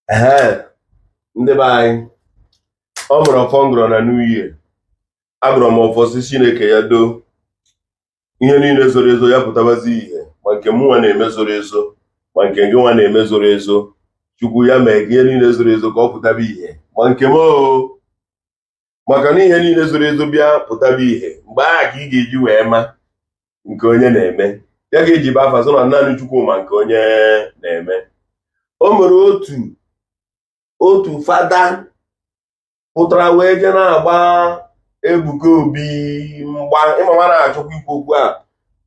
ndị be anyị ọ mụrụ ọfọ ngọrọ na New Year agụrụ m ọfọsị Chineke ya doo ihe niile zoro ezo ya pụtabazi ihe ma nke mụnwa na-eme zoro ezo ma nke gị nwa na-eme zoro ezo Chukwu ya mee gị ihe niile zoro ezo ka ọ pụtaba ihe ma nke m maka na ihe niile zoro ezo bịa pụtaba ihe mgbe aha ka ị ga-eji wee ma nke onye na-eme ya ga-eji bụ afa so na naanị Chukwu ma nke onye na-eme. O mere otu fada pụtara wee je na-agba Ebuka Obi mgba ịma na-achọkwa ikwu okwu a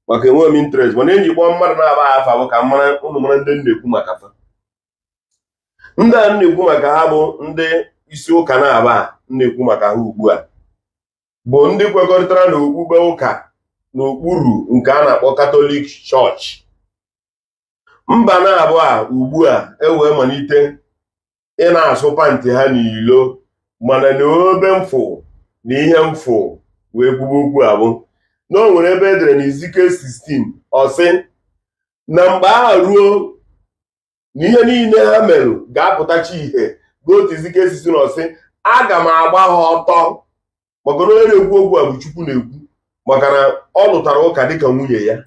maka enwe m interest mana eji kpọọ mmadụ na-aba afa bụ ka ụnụ mara ndị na-ekwu maka fa. Ndị a na-ekwu maka ha bụ ndị isi ụka na-aba na-ekwu maka ha ugbu a bụ ndị kwekọrịtara na okpukpe ụka n'okpuru nke a na-akpọ Katọlik chọọchị. Mba na-abụ a ugbu a ewee malite ị na-asụ pantị ha n'ilo mana na obe mfụ na ihe mfụ wee kwuba okwu abụ na o nwere ebe edere na Izike 16 ọsị na mgbe aha ruo na ihe niile ha merụ ga-apụtachi ihe gotu Izike 16 ọsị aga m agba ha ọtọ maka na onye na-ekwu okwu a bụ Chukwu na-ekwu maka na ọ lụtara ụka dịka nwunye ya.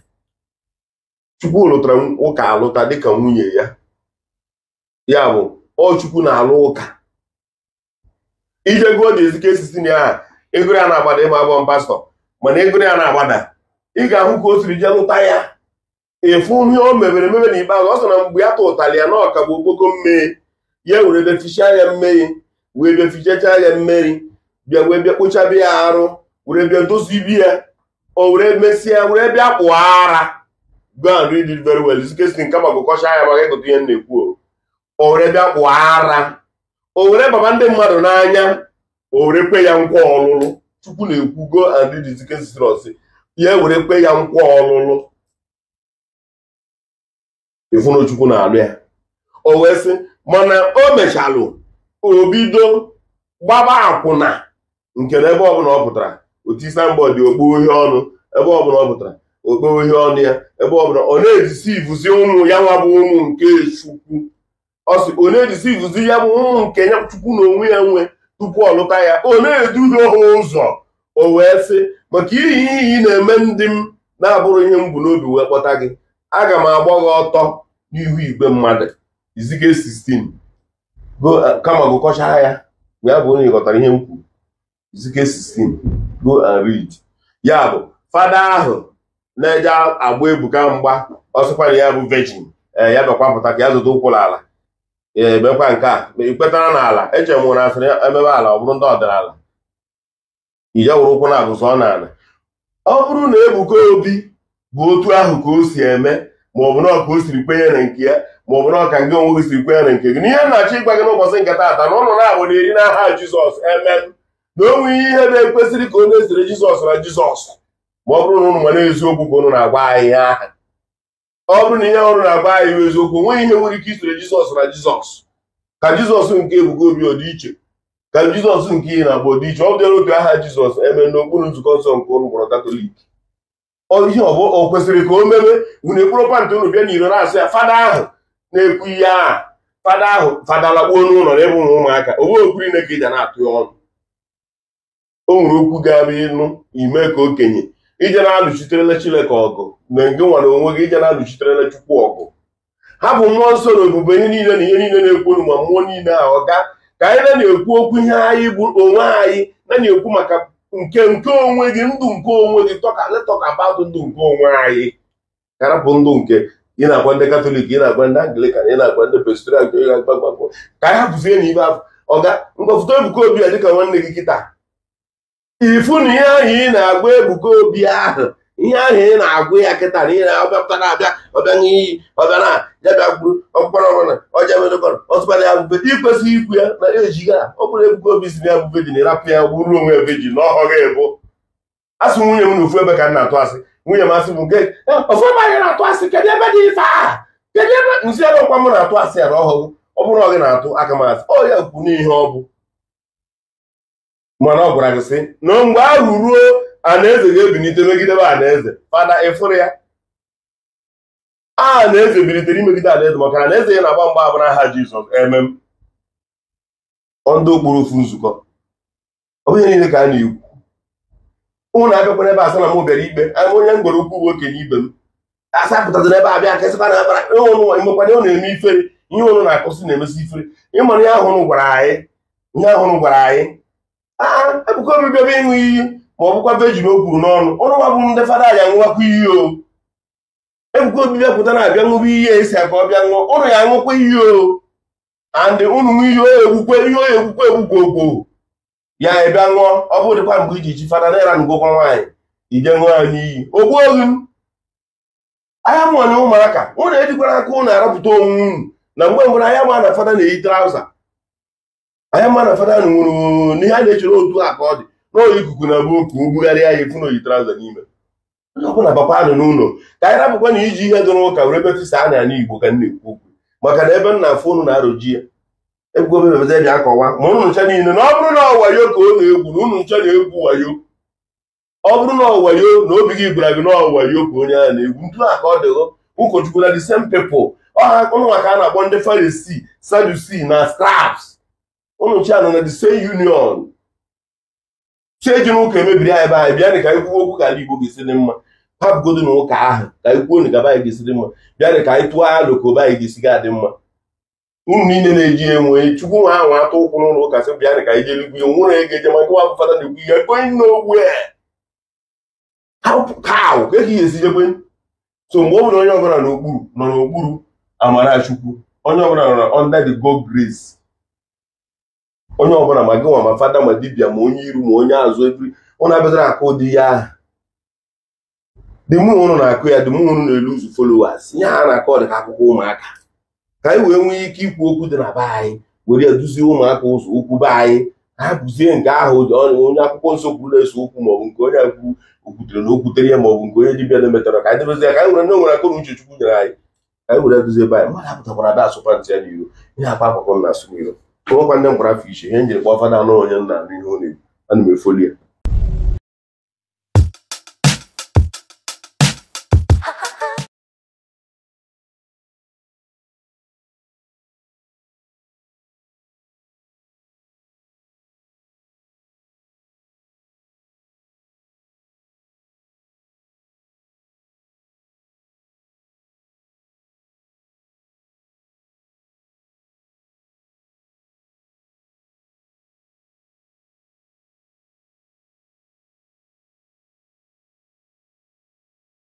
Chukwu lụtara ụka alụta dịka nwunye ya, ya bụ ọ Chukwu na-alụ ụka. Ije gụọ dị Ezike 16 ya egoro ya na-agbada ịma abụọ pastọ mana egoro ya na-agbada ị ga-ahụ ka o siri je lụta ya ịfụ ihe o mebere emebe n'ikpeazụ. Ọ sọ na mgbe ya tụtara ya na ọka bụ okpoko mmiri ya were bịa fichaa ya mmiri wee bịa fichachaa ya mmiri bịa wee bịa kpochabe ya arụ were bịa dozibi ya o were mesịa were bịa kpụọ ara. Go and read it very well. Ezike 16 kama gụkọcha ya maka ịgụta ihe na-ekwu o were bịa kpụọ ara o were baba ndị mmadụ n'anya o were kwe ya nkwa ọlụlụ. Chukwu na-ekwu go and read Ezike 16 ya were kwe ya nkwa ọlụlụ. Ịfụna Chukwu na-alụ ya o wee sị mana o mechalụ o bido gbaba akwụna nke na ebe ọbụla ọ pụtara otisa mbọdị okpu ihe ọnụ ebe ọbụla ọ pụtara okpu ihe ọnụ ya ebe ọbụla ọ na-edisivuzi ụmụ ya nwa bụ ụmụ nke Chukwu. Ọ sị ọ na-edisivuzi ya bụ ụmụ nke ya Chukwu na onwe ya nwe tupu ọ lụta ya ọ na-edudo ha ụzọ. O wee sị maka ihe ị na-eme ndị m na-abụrụ ihe m bụ n'obi wee kpọta gị aga m agba gị ọtọ n'ihu igwe mmadụ. Izike 16 go kama gụkọcha ya ya bụ onye ghọtara ihe m kwuru. Izike 16 go and read. Ya bụ fada ahụ na-eje agba Ebuka mgba ọsịkwa na ya bụ virgin ya bịakwa pụta ka ya zụta ụkwụrụ ala emekwa nke a ikwetara n'ala eche m nwere asịrị emebe ala ọ bụrụ ndị ọdịnala ije wụrụ ụkwụ na abụsọ ọ na-ala. Ọ bụrụ na Ebuka Obi bụ otu ahụ ka o si eme maọbụ na ọka o siri kwenye na nke ya maọbụ na ọka nke onwe gị siri kwenye na nke gị n'ihe na-achọ ịgwa gị n'ụbọchị nke taata na ụnụ na-abụ na eri n'aha Jizọs emen na o nweghị ihe na-ekwesịrị ka onye esiri Jizọs na Jizọs ma ọ bụrụ na ụnụ ma na-eziokwu ka ụnụ na-agwa anyị ihe aha. Ọ bụrụ na ihe ọrụ na-agwa anyị eziokwu nweghị ihe nwere ike isoro Jizọs na Jizọs. Ka Jizọs nke Ebuka Obi ọ dị iche ka Jizọs nke ihe na-abụ ọ dị iche. Ọ bụdịra otu aha Jizọs eme n'okpuru nzukọ nsọ nke ụnụ kpọrọ Katọlik. Ihe ọ kwesịrị ka o mebe unu ekpụrụ pantị unu bịa n'iro na-asị ya fada ahụ na-ekwu ihe aha fada ahụ fadalakpuo n'ụlọ n'ebe ụmụ ụmụaka owe okwuri na ka ije na-atụ ya ọnụ. O nwere okwu ga-abịa ịnụ ime ka okenye ije na-alụchiterela Chineke ọgụ na nke nwere onwe gị ije na-alụchiterela Chukwu ọgụ. Ha bụ mmụọ nsọ na ebube ihe niile na ihe niile na-ekwuru ma mmụọ niile ahụ ga ka anyị na-ekwu okwu ihe anyị bụ onwe anyị na-ekwu maka nke onwe gị ndụ nke onwe gị letọka batụ ndụ nke onwe anyị karapụ ndụ nke ị na-agwa ndị Katọlik ị na-agwa ndị Anglikan ị na-agwa ndị Presbyterian ị na-agbagbakọ ka anyị hapụzie na ibe afọ ọga mgbafụta Ebuka Obi a dịka nwanne gị kịta ifu na ihe ahụ ị na-agwa Ebuka Obi ahụ ihe ahụ ị na-agwa ya kịta na ị na-abịapụtara abịa ọbịa n'iyi ọbịa na ya bịa gburu ọkpụkpara ọbụla ọjemedokọrọ ọtụkpara ya bụbe ikwesịghị ikwu ya na ejiga ọ bụrụ Ebuka Obi si ya bụ vejin ịrapụ ya gburu onwe ya vejin na ọhọghị ebo. Asị nwunye m na ofu ebe ka m na-atụ asị nwunye m asị bụ nke ofu ebe anyị na-atụ asị kedu ebe dị ife aha kedu ebe nsị ebe ọkwa m na-atụ asị ya na ọhọghị ọ bụrụ ọ gị na-atụ aka m asị ọ ya kwu n'ihe ọ bụ mana ọ gwara gị sị na mgbe ahụ ruo Anaeze ga-ebilite megidebe Anaeze fada ịfụrụ ya Anaeze bilitere imegide Anaeze maka Anaeze ya na-agba mgba abụ n'aha Jizọs emem ndị okporo ofu nzukọ ọ bụ ihe niile ka a na-ekwu. Ụmụ na-abịakwa n'ebe asa na m bịara ikpe onye m gwara okwu bụ okenye ibe m asapụtaziri ebe abịa ka esịkwa na abara imekwana ọ na-eme ifere ihe ụnụ na-akụsị na-emesi ifere ịmara ihe ahụ ụnụ gwara anyị Ebuka Obi bịaba ịṅụ iyi ma ọ bụkwa vejin o kwuru n'ọnụ ụnụ nwa bụ ndị fada ya ṅụwakwa iyi o. Ebuka Obi bịapụta na-abịa ṅụba iyi esi aka ọ bịa ṅụọ ụnụ ya aṅụkwa iyi o andị ụnụ ṅụ iyi egbukwe ya bịa ṅụọ ọ bụ dịkwa mgbe iji chi fada naira ngụkwa nwaanyị ije ṅụọ anyị iyi ogbu ohi m anya mụọ na ụmụaka ụnụ ejikwara aka ụnụ arapụta onwe unu na mgbe mbụrụ anya ma na fada na-eyi trauza anya ma na fada nwụrụ n'ihe a na-echere otu a ka ọ dị n'oyi ikuku na bụ oku bugharịa ya efu na oyi trauza n'ime ọ bụ na papa anụ n'ụlọ ka anyị rapụkwa na iji ihe dụrụ ụka were betisa a na Igbo ka m na-ekwu okwu maka na ebe m na-afụ ụnụ na-arụji ya Ebuka Obi bịa bịa akọwa ma ụnụ ncha niile na ọ bụrụ na ọwayo ka ọ na-egwu na ụnụ ncha na-egwu wayo ọ bụrụ na ọwayo na obi gị gwara gị na ọwayo ka onye ahụ na-egwu ntụ a ka ọ dịghọ ụkọchukwu na the same people ọha ụnụ maka a na-akpọ ndị Farisii Sadusii na Scribes ụnụ ncha nọ na the same union cheji na ụka emebiri anyị ebe anyị bịa ka anyị kwuo okwu ka ala Igbo ga-esi dị mma hapụgodo na ụka ahụ ka anyị kwuo na gaba anyị ga-esi dị mma bịa ka anyị tụọ ya lokobe anyị ga-esi ga-adị mma unu niile na-eji enwe chukwu nwa ahụ atụ ụkwụ n'ụlọ ụka sị bịa ka anyị jee eluigwe nwụrụ ego eje maka nwa fada na-ekwu ihe going nowhere how ka ehi esi jekwe so mgbe ọ bụla onye ọbụla nọ n'okpuru amara Chukwu onye ọbụla nọ under the God grace onye ọbụla ma gị nwa ma fada ma dibịa ma onye iru ma onye azụ ebiri ụnụ abịazara akụ ụdị ya aha dị mụ ụnụ na-akụ ya dị mụ ụnụ na-eluzu followers ihe ha na-akọ dị ka akụkọ ụmụaka ka anyị wee nwee ike ikwu okwu dị na be anyị were eduzie ụmụaka ụzọ okwu be anyị ha bụzie nke ahụ onye akwụkwọ nsọ kwuru na-eso okwu maọbụ nke onye akwu okwutere na okwutere ya maọbụ nke onye dibịa na-emetara ka anyị debezie ka anyị were na nwere akọ na uche Chukwu nyere anyị ka anyị were eduzie be anyị mmadụ apụtakwara ada asụkwa ntị ya n'iro ihe akpa akwụkwọ na asụ n'iro nwekwa ndị mkpara afọ iche ihe njiri kpọọ fada anụ onye nna anụ ihe ọ na-ekwu ana m efoli ya